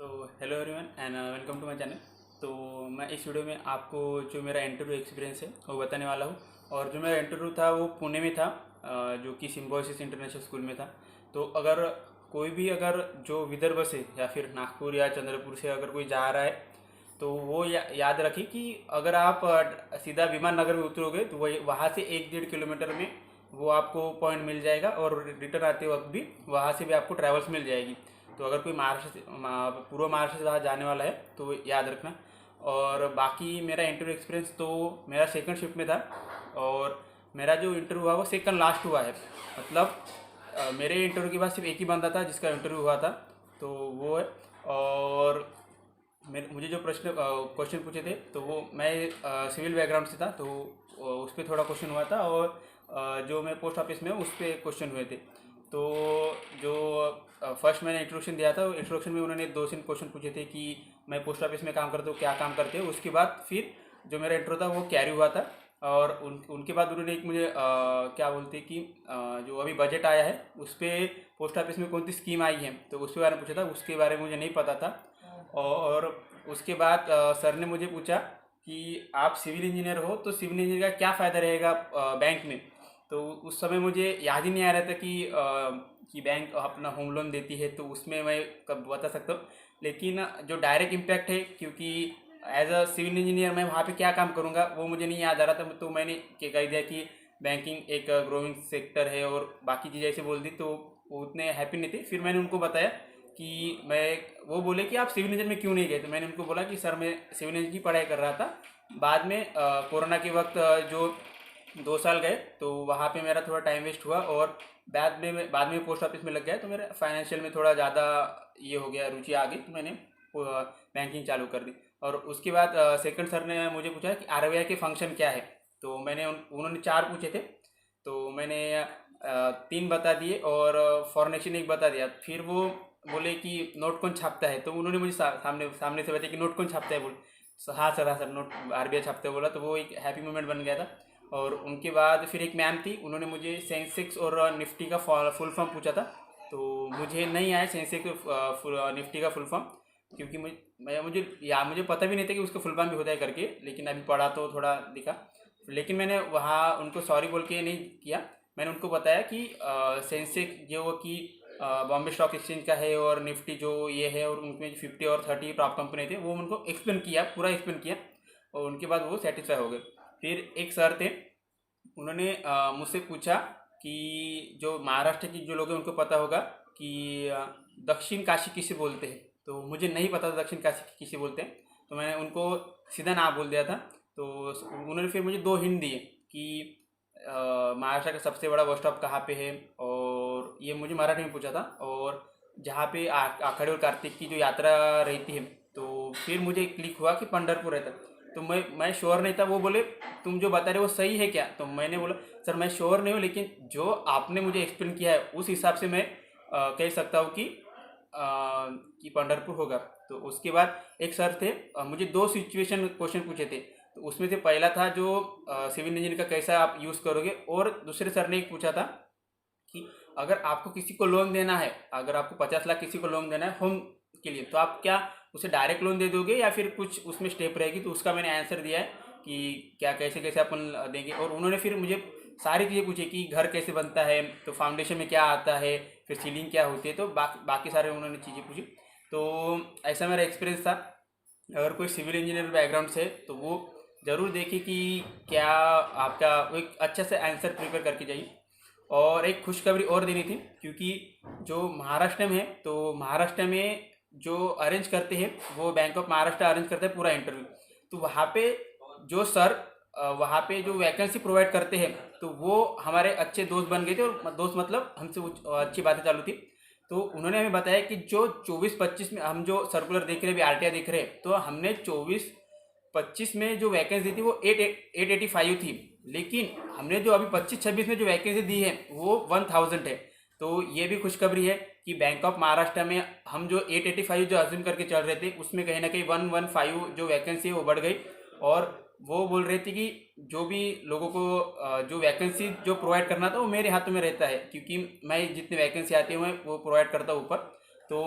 तो hello everyone and welcome to my channel. तो मैं इस वीडियो में आपको जो मेरा इंटरव्यू एक्सपीरियंस है वो बताने वाला हूँ। और जो मेरा इंटरव्यू था वो पुणे में था, जो कि सिम्बोसिस इंटरनेशनल स्कूल में था। तो अगर कोई भी अगर जो विदर्भ से या फिर नागपुर या चंद्रपुर से अगर कोई जा रहा है तो वो याद रखिए कि अगर आप सीधा विमान नगर में उतरोगे तो वही वहाँ से 1-1.5 किलोमीटर में वो आपको पॉइंट मिल जाएगा, और रिटर्न आते वक्त भी वहाँ से भी आपको ट्रैवल्स मिल जाएगी। तो अगर कोई महाराष्ट्र से पूर्व महाराष्ट्र से वहाँ जाने वाला है तो याद रखना। और बाकी मेरा इंटरव्यू एक्सपीरियंस तो मेरा सेकंड शिफ्ट में था, और मेरा जो इंटरव्यू हुआ वो सेकंड लास्ट हुआ है। मतलब मेरे इंटरव्यू के बाद सिर्फ एक ही बंदा था जिसका इंटरव्यू हुआ था, तो वो है। और मेरे मुझे जो क्वेश्चन पूछे थे तो वो मैं सिविल बैकग्राउंड से था, तो उस पर थोड़ा क्वेश्चन हुआ था। और जो मैं पोस्ट ऑफिस में हूँ उस पर क्वेश्चन हुए थे। तो जो फर्स्ट मैंने इंट्रोडक्शन दिया था, इंट्रोडक्शन में उन्होंने 2-3 क्वेश्चन पूछे थे कि मैं पोस्ट ऑफिस में काम करता हूँ, क्या काम करते हो। उसके बाद फिर जो मेरा इंट्रो था वो कैरी हुआ था। और उनके बाद उन्होंने एक मुझे क्या बोलते हैं कि जो अभी बजट आया है उस पर पोस्ट ऑफिस में कौन सी स्कीम आई है तो उसके बारे में पूछा था। उसके बारे में मुझे नहीं पता था। और उसके बाद सर ने मुझे पूछा कि आप सिविल इंजीनियर हो तो सिविल इंजीनियर का क्या फ़ायदा रहेगा बैंक में। तो उस समय मुझे याद ही नहीं आ रहा था कि बैंक अपना होम लोन देती है, तो उसमें मैं कब बता सकता हूँ। लेकिन जो डायरेक्ट इम्पैक्ट है, क्योंकि एज अ सिविल इंजीनियर मैं वहाँ पे क्या काम करूँगा वो मुझे नहीं याद आ रहा था, तो मैंने कह दिया कि बैंकिंग एक ग्रोइंग सेक्टर है और बाकी चीज़ें ऐसे बोल दी, तो वो उतने हैप्पी नहीं थे। फिर मैंने उनको बताया कि मैं वो बोले कि आप सिविल इंजीनियर में क्यों नहीं गए, तो मैंने उनको बोला कि सर मैं सिविल इंजीनियर की पढ़ाई कर रहा था। बाद में कोरोना के वक्त जो 2 साल गए तो वहाँ पे मेरा थोड़ा टाइम वेस्ट हुआ, और बाद में पोस्ट ऑफिस में लग गया, तो मेरा फाइनेंशियल में थोड़ा ज़्यादा ये हो गया, रुचि आ गई, तो मैंने बैंकिंग चालू कर दी। और उसके बाद सेकंड सर ने मुझे पूछा कि आरबीआई के फंक्शन क्या है। तो उन्होंने 4 पूछे थे, तो मैंने 3 बता दिए और फॉरेन एक्सचेंज एक बता दिया। फिर वो बोले कि नोट कौन छापता है, तो उन्होंने मुझे सामने सामने से बताया कि नोट कौन छापता है। बोले हाँ सर नोट आरबीआई छापते हैं बोला, तो वो एक हैप्पी मोमेंट बन गया था। और उनके बाद फिर एक मैम थी, उन्होंने मुझे सेंसेक्स और निफ्टी का फुल फॉर्म पूछा था। तो मुझे नहीं आया सेंसेक्स निफ्टी का फुल फॉर्म, क्योंकि मुझे पता भी नहीं था कि उसका फुल फॉर्म भी होता है करके, लेकिन अभी पढ़ा तो थोड़ा दिखा। लेकिन मैंने वहाँ उनको सॉरी बोल के नहीं किया। मैंने उनको बताया कि सेंसेक्स जो कि बॉम्बे स्टॉक एक्सचेंज का है, और निफ्टी जो ये है, और उनमें 50 और 30 टॉप कंपनी थे, वो उनको एक्सप्लेन किया, पूरा एक्सप्लेन किया। और उनके बाद वो सेटिस्फाई हो गए। फिर एक सर थे, उन्होंने मुझसे पूछा कि जो महाराष्ट्र की जो लोग हैं उनको पता होगा कि दक्षिण काशी किसे बोलते हैं। तो मुझे नहीं पता था दक्षिण काशी किसे बोलते हैं, तो मैंने उनको सीधा ना बोल दिया था। तो उन्होंने फिर मुझे 2 हिंट दिए कि महाराष्ट्र का सबसे बड़ा बस स्टॉप कहाँ पे है, और ये मुझे मराठी में पूछा था। और जहाँ पे आषाढ़ी और कार्तिक की जो यात्रा रहती है, तो फिर मुझे क्लिक हुआ कि पंढरपुर रहता। तो मैं श्योर नहीं था। वो बोले तुम जो बता रहे हो वो सही है क्या, तो मैंने बोला सर मैं श्योर नहीं हूँ, लेकिन जो आपने मुझे एक्सप्लेन किया है उस हिसाब से मैं कह सकता हूँ कि पंढरपुर होगा। तो उसके बाद एक सर थे, मुझे 2 सिचुएशन क्वेश्चन पूछे थे। तो उसमें से पहला था जो सिविल इंजीनियर का कैसा आप यूज़ करोगे, और दूसरे सर ने एक पूछा था कि अगर आपको किसी को लोन देना है, अगर आपको 50 लाख किसी को लोन देना है होम के लिए, तो आप क्या उसे डायरेक्ट लोन दे दोगे या फिर कुछ उसमें स्टेप रहेगी। तो उसका मैंने आंसर दिया है कि क्या कैसे कैसे अपन देंगे। और उन्होंने फिर मुझे सारी चीज़ें पूछी कि घर कैसे बनता है, तो फाउंडेशन में क्या आता है, फिर सीलिंग क्या होती है, तो बाकी सारे उन्होंने चीज़ें पूछी। तो ऐसा मेरा एक्सपीरियंस था। अगर कोई सिविल इंजीनियर बैकग्राउंड से तो वो ज़रूर देखे कि क्या आपका वो एक अच्छा से आंसर प्रिपेयर करके जाइए। और एक खुशखबरी और देनी थी, क्योंकि जो महाराष्ट्र में है, तो महाराष्ट्र में जो अरेंज करते हैं वो बैंक ऑफ महाराष्ट्र अरेंज करते हैं पूरा इंटरव्यू। तो वहाँ पे जो सर वहाँ पे जो वैकेंसी प्रोवाइड करते हैं, तो वो हमारे अच्छे दोस्त बन गए थे, और दोस्त मतलब हमसे अच्छी बातें चालू थी। तो उन्होंने हमें बताया कि जो 24-25 में हम जो सर्कुलर देख रहे हैं, अभी आरटीआई देख रहे हैं, तो हमने 24-25 में जो वैकेंसी दी वो 885 थी। लेकिन हमने जो अभी 25-26 में जो वैकेंसी दी है वो 1000 है। तो ये भी खुशखबरी है कि बैंक ऑफ महाराष्ट्र में हम जो 885 जो अज्यूम करके चल रहे थे, उसमें कहीं ना कहीं 115 जो वैकेंसी है वो बढ़ गई। और वो बोल रहे थे कि जो भी लोगों को जो वैकेंसी जो प्रोवाइड करना था वो मेरे हाथों में रहता है, क्योंकि मैं जितनी वैकेंसी आती है मैं वो प्रोवाइड करता हूँ ऊपर। तो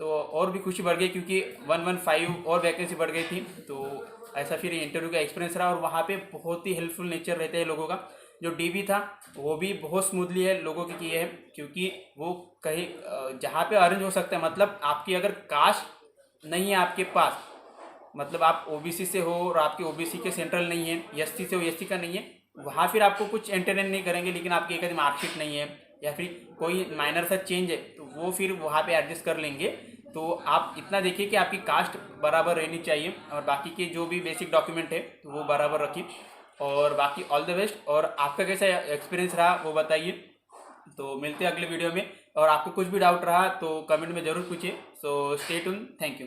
तो और भी खुशी बढ़ गई क्योंकि 115 और वैकेंसी बढ़ गई थी। तो ऐसा फिर इंटरव्यू का एक्सपीरियंस रहा और वहाँ पे बहुत ही हेल्पफुल नेचर रहते हैं लोगों का। जो डीबी था वो भी बहुत स्मूथली है लोगों की है, क्योंकि वो कहीं जहाँ पे अरेंज हो सकता है, मतलब आपकी अगर कास्ट नहीं है आपके पास, मतलब आप ओबीसी से हो और आपके ओबीसी के सेंट्रल नहीं है, एससी से हो एससी का नहीं है, वहाँ फिर आपको कुछ एंटरटेन नहीं करेंगे। लेकिन आपकी एक आधी मार्कशीट नहीं है या फिर कोई माइनर सा चेंज है तो वो फिर वहाँ पे एडजस्ट कर लेंगे। तो आप इतना देखिए कि आपकी कास्ट बराबर रहनी चाहिए और बाकी के जो भी बेसिक डॉक्यूमेंट है तो वो बराबर रखिए। और बाकी ऑल द बेस्ट। और आपका कैसा एक्सपीरियंस रहा वो बताइए। तो मिलते हैं अगले वीडियो में। और आपको कुछ भी डाउट रहा तो कमेंट में ज़रूर पूछिए। So stay tune, thank you.